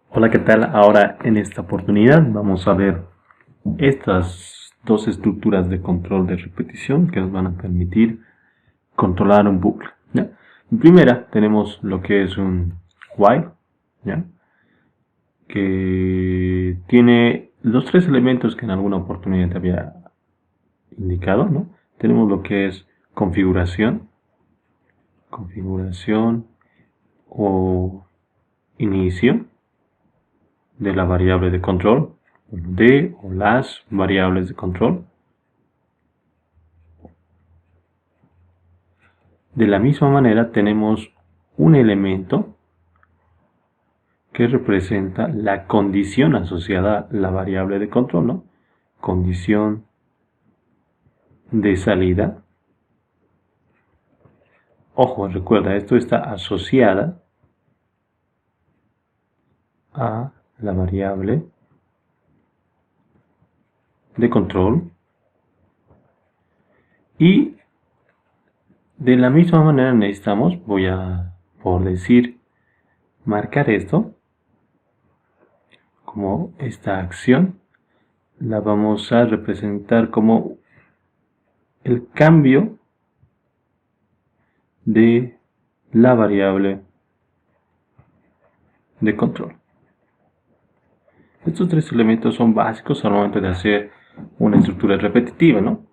Hola, ¿qué tal? Ahora en esta oportunidad vamos a ver estas dos estructuras de control de repetición que nos van a permitir controlar un bucle, ¿ya? En primera tenemos lo que es un while, ¿ya? Que tiene los tres elementos que en alguna oportunidad te había indicado, ¿no? Tenemos lo que es configuración o inicio de la variable de control, de o las variables de control. De la misma manera tenemos un elemento que representa la condición asociada a la variable de control, ¿no? Condición de salida. Ojo, recuerda, esto está asociada a la variable de control. Y de la misma manera necesitamos, voy a, por decir, marcar esto como esta acción. La vamos a representar como el cambio de la variable de control. Estos tres elementos son básicos al momento de hacer una estructura repetitiva, ¿no?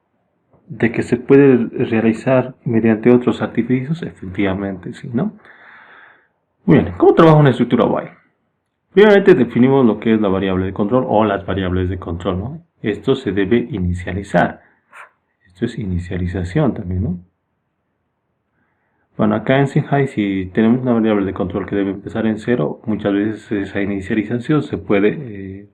De que se puede realizar mediante otros artificios, efectivamente, sí, ¿no? Muy bien, ¿cómo trabaja una estructura while? Primeramente definimos lo que es la variable de control o las variables de control, ¿no? Esto se debe inicializar. Esto es inicialización también, ¿no? Bueno, acá en Sinhai, si tenemos una variable de control que debe empezar en 0, muchas veces esa inicialización se puede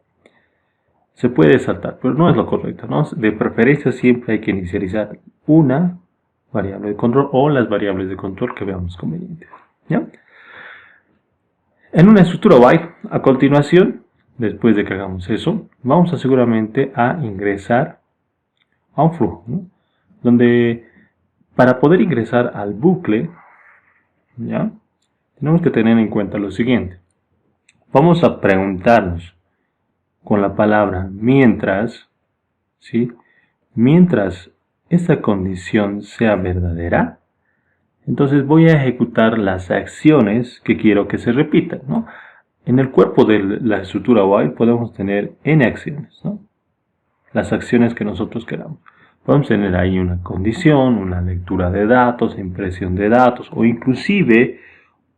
saltar, pero no es lo correcto, ¿no? De preferencia siempre hay que inicializar una variable de control o las variables de control que veamos convenientes, ¿ya? En una estructura while, a continuación, después de que hagamos eso, vamos a seguramente a ingresar a un flujo, ¿no? Donde para poder ingresar al bucle, ¿ya? Tenemos que tener en cuenta lo siguiente. Vamos a preguntarnos con la palabra mientras, ¿sí? Mientras esta condición sea verdadera, entonces voy a ejecutar las acciones que quiero que se repitan, ¿no? En el cuerpo de la estructura while podemos tener n acciones, ¿no? Las acciones que nosotros queramos. Podemos tener ahí una condición, una lectura de datos, impresión de datos o inclusive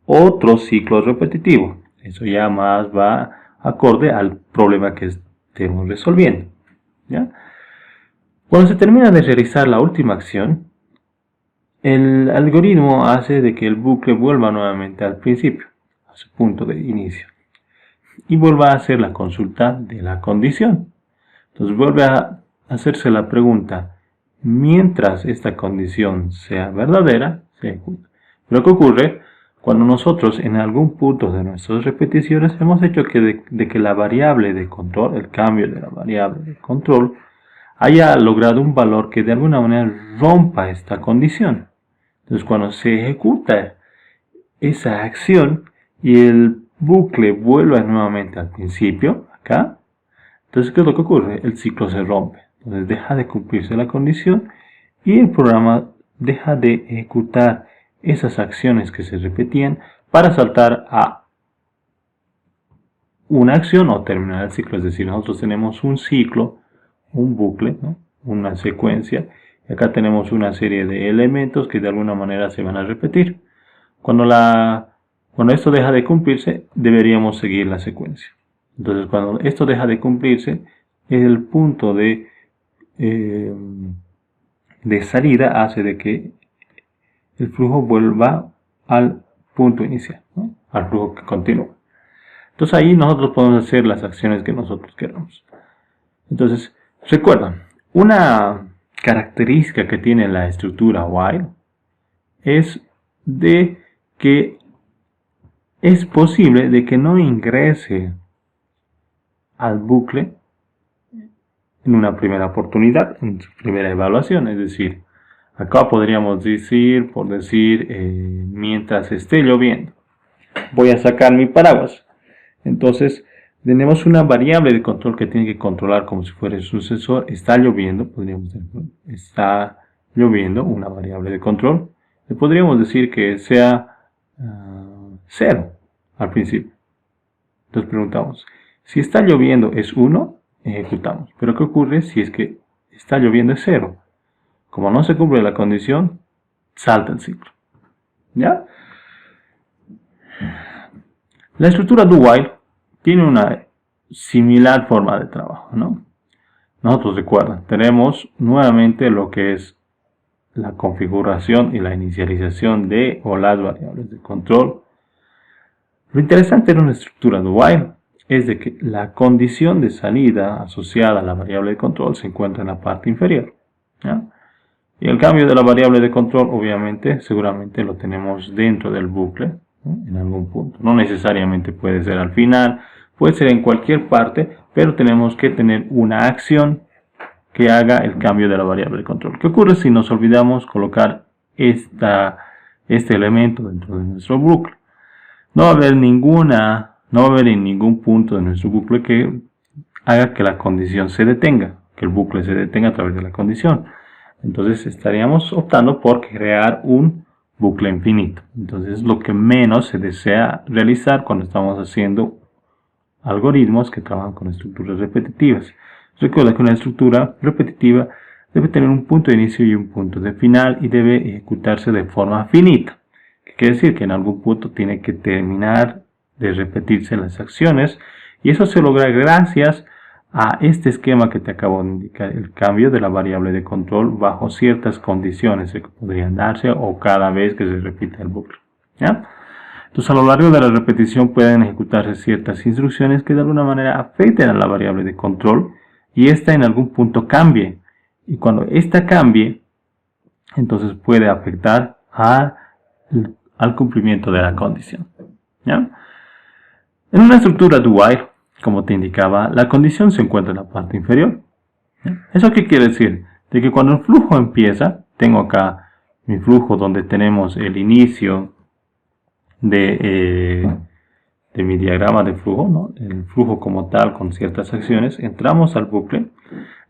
otro ciclo repetitivo. Eso ya más va acorde al problema que estemos resolviendo, ¿ya? Cuando se termina de realizar la última acción, el algoritmo hace de que el bucle vuelva nuevamente al principio, a su punto de inicio, y vuelva a hacer la consulta de la condición. Entonces vuelve a hacerse la pregunta, mientras esta condición sea verdadera, se ejecuta. Lo que ocurre cuando nosotros en algún punto de nuestras repeticiones hemos hecho de que la variable de control, el cambio de la variable de control, haya logrado un valor que de alguna manera rompa esta condición. Entonces cuando se ejecuta esa acción y el bucle vuelve nuevamente al principio, acá, entonces, ¿qué es lo que ocurre? El ciclo se rompe. Entonces deja de cumplirse la condición y el programa deja de ejecutar esas acciones que se repetían para saltar a una acción o terminar el ciclo. Es decir, nosotros tenemos un ciclo, un bucle, ¿no? Una secuencia. Y acá tenemos una serie de elementos que de alguna manera se van a repetir. Cuando esto deja de cumplirse, deberíamos seguir la secuencia. Entonces, cuando esto deja de cumplirse, el punto de salida hace de que el flujo vuelva al punto inicial, ¿no? Al flujo que continúa. Entonces ahí nosotros podemos hacer las acciones que nosotros queramos. Entonces, recuerda, una característica que tiene la estructura while es de que es posible de que no ingrese al bucle en una primera oportunidad, en su primera evaluación. Es decir, acá podríamos decir, por decir, mientras esté lloviendo, voy a sacar mi paraguas. Entonces, tenemos una variable de control que tiene que controlar como si fuera el sucesor. Está lloviendo, podríamos decir, está lloviendo, una variable de control. Le podríamos decir que sea 0 al principio. Entonces preguntamos, si está lloviendo es 1, ejecutamos. Pero ¿qué ocurre si es que está lloviendo es 0? Como no se cumple la condición, salta el ciclo. ¿Ya? La estructura do while tiene una similar forma de trabajo, ¿no? Nosotros, recuerden, tenemos nuevamente lo que es la configuración y la inicialización de o las variables de control. Lo interesante de una estructura do while es de que la condición de salida asociada a la variable de control se encuentra en la parte inferior, ¿ya? Y el cambio de la variable de control, obviamente, seguramente lo tenemos dentro del bucle, ¿no? En algún punto. No necesariamente puede ser al final, puede ser en cualquier parte, pero tenemos que tener una acción que haga el cambio de la variable de control. ¿Qué ocurre si nos olvidamos colocar este elemento dentro de nuestro bucle? No va a haber en ningún punto de nuestro bucle que haga que la condición se detenga, que el bucle se detenga a través de la condición. Entonces estaríamos optando por crear un bucle infinito. Entonces es lo que menos se desea realizar cuando estamos haciendo algoritmos que trabajan con estructuras repetitivas. Recuerda que una estructura repetitiva debe tener un punto de inicio y un punto de final y debe ejecutarse de forma finita. ¿Qué quiere decir? Que en algún punto tiene que terminar de repetirse las acciones, y eso se logra gracias a este esquema que te acabo de indicar, el cambio de la variable de control bajo ciertas condiciones que podrían darse o cada vez que se repita el bucle, ¿ya? Entonces, a lo largo de la repetición pueden ejecutarse ciertas instrucciones que de alguna manera afecten a la variable de control y esta en algún punto cambie. Y cuando esta cambie, entonces puede afectar al cumplimiento de la condición, ¿ya? En una estructura do while, como te indicaba, la condición se encuentra en la parte inferior, ¿ya? ¿Eso qué quiere decir? De que cuando el flujo empieza, tengo acá mi flujo donde tenemos el inicio de mi diagrama de flujo, ¿no? El flujo como tal con ciertas acciones. Entramos al bucle.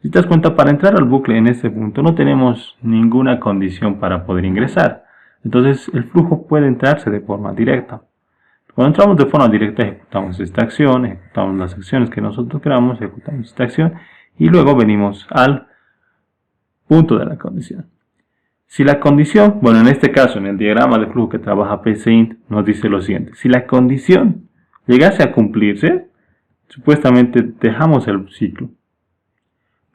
Si te das cuenta, para entrar al bucle en este punto no tenemos ninguna condición para poder ingresar. Entonces el flujo puede entrarse de forma directa. Cuando entramos de forma directa, ejecutamos esta acción, ejecutamos las acciones que nosotros queramos, ejecutamos esta acción y luego venimos al punto de la condición. Si la condición, bueno, en este caso, en el diagrama de flujo que trabaja PCInt, nos dice lo siguiente: si la condición llegase a cumplirse, supuestamente dejamos el ciclo.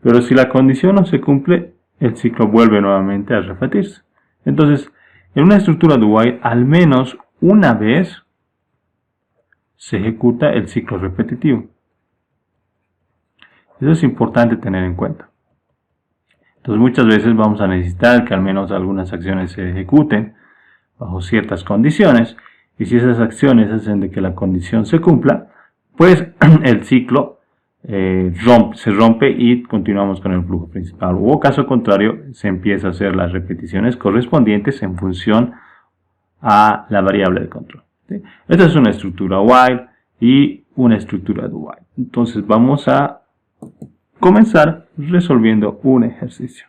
Pero si la condición no se cumple, el ciclo vuelve nuevamente a repetirse. Entonces, en una estructura do while, al menos una vez se ejecuta el ciclo repetitivo. Eso es importante tener en cuenta. Entonces muchas veces vamos a necesitar que al menos algunas acciones se ejecuten bajo ciertas condiciones, y si esas acciones hacen de que la condición se cumpla, pues el ciclo se rompe y continuamos con el flujo principal, o caso contrario se empieza a hacer las repeticiones correspondientes en función a la variable de control, ¿sí? Esta es una estructura while y una estructura do while. Entonces vamos a comenzar resolviendo un ejercicio.